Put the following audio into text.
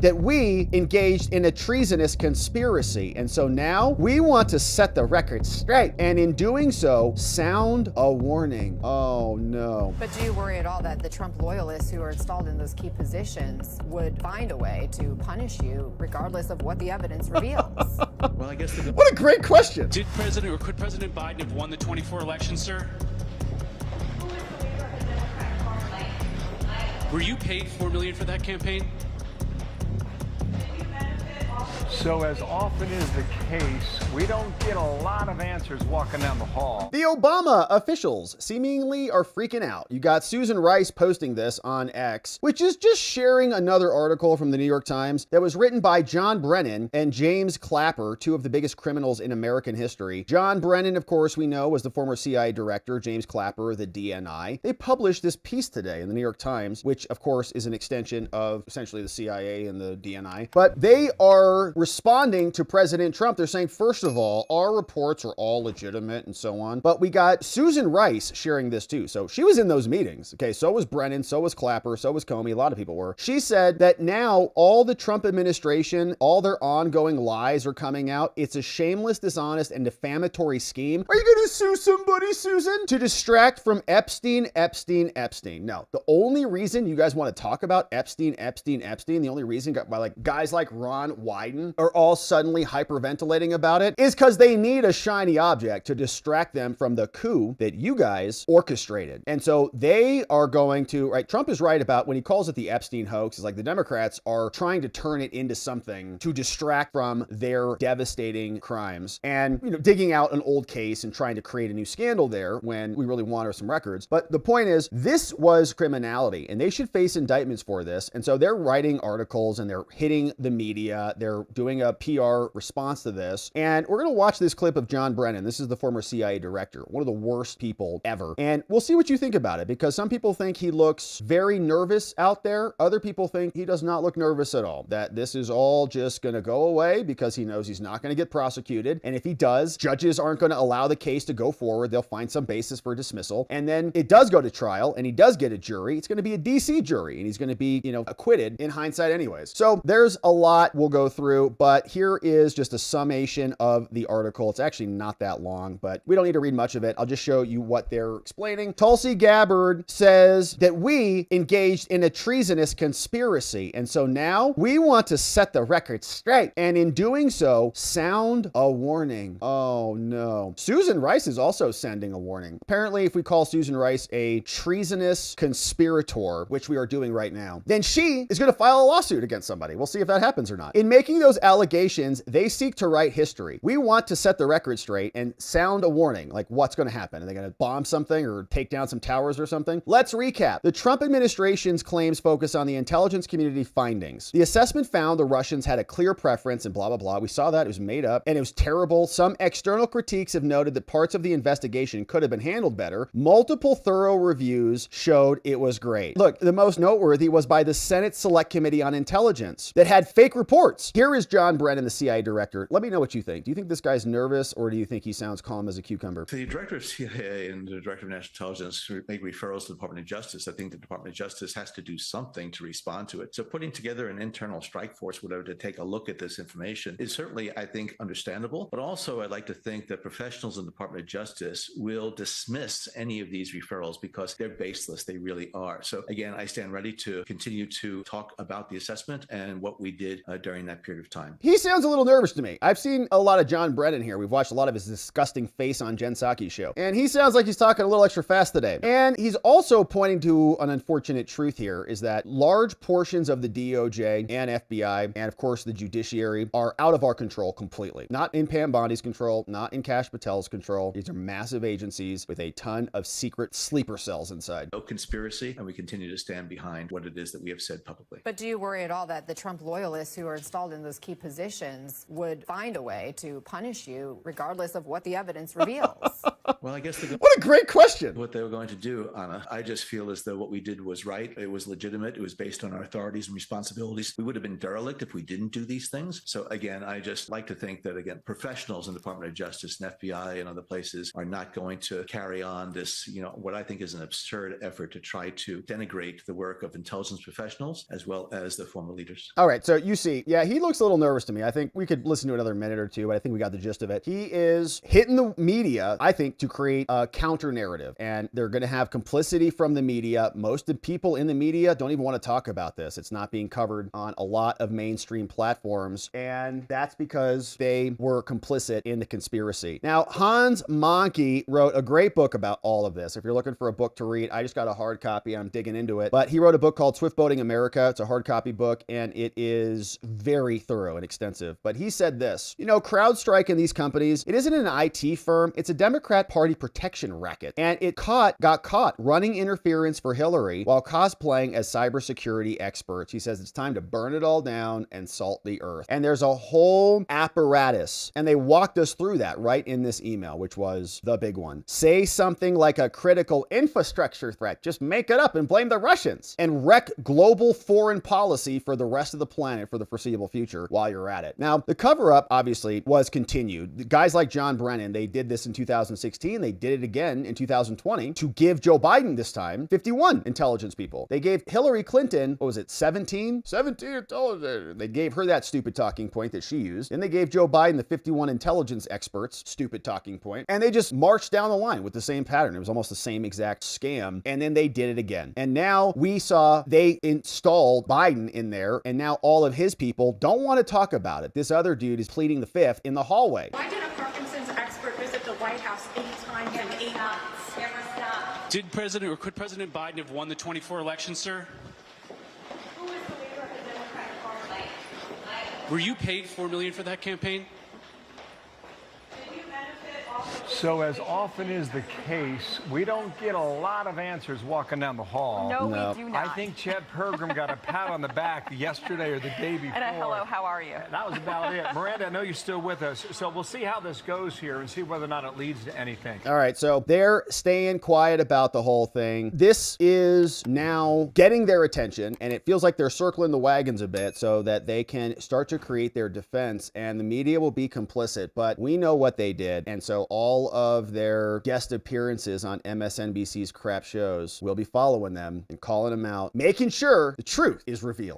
that we engaged in a treasonous conspiracy. And so now we want to set the record straight. And in doing so, sound a warning. Oh no. But do you worry at all that the Trump loyalists who are installed in those key positions would find a way to punish you regardless of what the evidence reveals? Well, I guess what a great question. Did President or could President Biden have won the 24 election, sir? Were you paid $4 million for that campaign? So as often is the case, we don't get a lot of answers walking down the hall. The Obama officials seemingly are freaking out. You got Susan Rice posting this on X, which is just sharing another article from the New York Times that was written by John Brennan and James Clapper, two of the biggest criminals in American history. John Brennan, of course, we know was the former CIA director, James Clapper, the DNI. They published this piece today in the New York Times, which of course is an extension of essentially the CIA and the DNI. But they are responding to President Trump. They're saying, first of all, our reports are all legitimate and so on. But we got Susan Rice sharing this too. So she was in those meetings. Okay, so was Brennan, so was Clapper, so was Comey. A lot of people were. She said that now all the Trump administration, all their ongoing lies are coming out. It's a shameless, dishonest, and defamatory scheme. Are you going to sue somebody, Susan? To distract from Epstein, Epstein, Epstein. No, the only reason you guys want to talk about Epstein, Epstein, Epstein, the only reason by like guys like Ron Wyden are all suddenly hyperventilating about it is because they need a shiny object to distract them from the coup that you guys orchestrated. And so they are going to, right, Trump is right about when he calls it the Epstein hoax, it's like the Democrats are trying to turn it into something to distract from their devastating crimes and, you know, digging out an old case and trying to create a new scandal there when we really want some records. But the point is, this was criminality and they should face indictments for this. And so they're writing articles and they're hitting the media. They're doing a PR response to this. And we're going to watch this clip of John Brennan. This is the former CIA director, one of the worst people ever. And we'll see what you think about it, because some people think he looks very nervous out there. Other people think he does not look nervous at all, that this is all just going to go away because he knows he's not going to get prosecuted. And if he does, judges aren't going to allow the case to go forward. They'll find some basis for dismissal. And then it does go to trial and he does get a jury. It's going to be a DC jury and he's going to be, you know, acquitted in hindsight anyways. So there's a lot we'll go through, but here is just a summation of the article. It's actually not that long, but we don't need to read much of it. I'll just show you what they're explaining. Tulsi Gabbard says that we engaged in a treasonous conspiracy. And so now we want to set the record straight. And in doing so, sound a warning. Oh no. Susan Rice is also sending a warning. Apparently, if we call Susan Rice a treasonous conspirator, which we are doing right now, then she is going to file a lawsuit against somebody. We'll see if that happens or not. In making those allegations, they seek to write history. We want to set the record straight and sound a warning, like what's going to happen. Are they going to bomb something or take down some towers or something? Let's recap. The Trump administration's claims focus on the intelligence community findings. The assessment found the Russians had a clear preference and blah, blah, blah. We saw that. It was made up and it was terrible. Some external critiques have noted that parts of the investigation could have been handled better. Multiple thorough reviews showed it was great. Look, the most noteworthy was by the Senate Select Committee on Intelligence that had fake reports. Here is John Brennan, the CIA director. Let me know what you think. Do you think this guy's nervous or do you think he sounds calm as a cucumber? The director of CIA and the director of national intelligence make referrals to the Department of Justice. I think the Department of Justice has to do something to respond to it. So putting together an internal strike force, whatever, to take a look at this information is certainly, I think, understandable. But also, I'd like to think that professionals in the Department of Justice will dismiss any of these referrals because they're baseless. They really are. So again, I stand ready to continue to talk about the assessment and what we did during that period of time. He sounds a little nervous to me. I've seen a lot of John Brennan here. We've watched a lot of his disgusting face on Jen Psaki's show. And he sounds like he's talking a little extra fast today. And he's also pointing to an unfortunate truth here is that large portions of the DOJ and FBI and of course the judiciary are out of our control completely. Not in Pam Bondi's control, not in Kash Patel's control. These are massive agencies with a ton of secret sleeper cells inside. No conspiracy, and we continue to stand behind what it is that we have said publicly. But do you worry at all that the Trump loyalists who are installed in those key positions would find a way to punish you regardless of what the evidence reveals? Well, I guess What a great question. what they were going to do, Anna. I just feel as though what we did was right. It was legitimate. It was based on our authorities and responsibilities. We would have been derelict if we didn't do these things. So again, I just like to think that, again, professionals in the Department of Justice and FBI and other places are not going to carry on this, what I think is an absurd effort to try to denigrate the work of intelligence professionals as well as the former leaders. All right, so you see, yeah, he looks a little nervous to me. I think we could listen to another minute or two, but I think we got the gist of it. He is hitting the media, I think, to create a counter narrative, and they're going to have complicity from the media. Most of the people in the media don't even want to talk about this. It's not being covered on a lot of mainstream platforms, and that's because they were complicit in the conspiracy. Now, Hans Monkey wrote a great book about all of this. If you're looking for a book to read, I just got a hard copy. I'm digging into it, but he wrote a book called Swift Boating America. It's a hard copy book, and it is very thorough and extensive. But he said this, CrowdStrike and these companies, it isn't an IT firm. It's a Democrat Party protection racket. And it got caught running interference for Hillary while cosplaying as cybersecurity experts. He says it's time to burn it all down and salt the earth. And there's a whole apparatus, and they walked us through that right in this email, which was the big one. Say something like a critical infrastructure threat. Just make it up and blame the Russians and wreck global foreign policy for the rest of the planet for the foreseeable future while you're at it. Now, the cover-up obviously was continued. The guys like John Brennan, they did this in 2016. They did it again in 2020 to give Joe Biden this time 51 intelligence people. They gave Hillary Clinton, what was it, 17? 17 intelligence. They gave her that stupid talking point that she used. And they gave Joe Biden the 51 intelligence experts, stupid talking point. And they just marched down the line with the same pattern. It was almost the same exact scam. And then they did it again. And now we saw they installed Biden in there, and now all of his people don't want to talk about it. This other dude is pleading the fifth in the hallway. Why did a Parkinson's expert visit the White House 8 times in 8 months? Did President or could President Biden have won the 24 election, sir? Who was the leader of the Democratic Party? Were you paid $4 million for that campaign? Did you benefit off of So as often is the case, we don't get a lot of answers walking down the hall. No, we do not. I think Chad Pergram got a pat on the back yesterday or the day before. And a hello, how are you? That was about it. Miranda, I know you're still with us, so we'll see how this goes here and see whether or not it leads to anything. All right, so they're staying quiet about the whole thing. This is now getting their attention, and it feels like they're circling the wagons a bit so that they can start to create their defense, and the media will be complicit, but we know what they did, and so all of their guest appearances on MSNBC's crap shows, we'll be following them and calling them out, making sure the truth is revealed.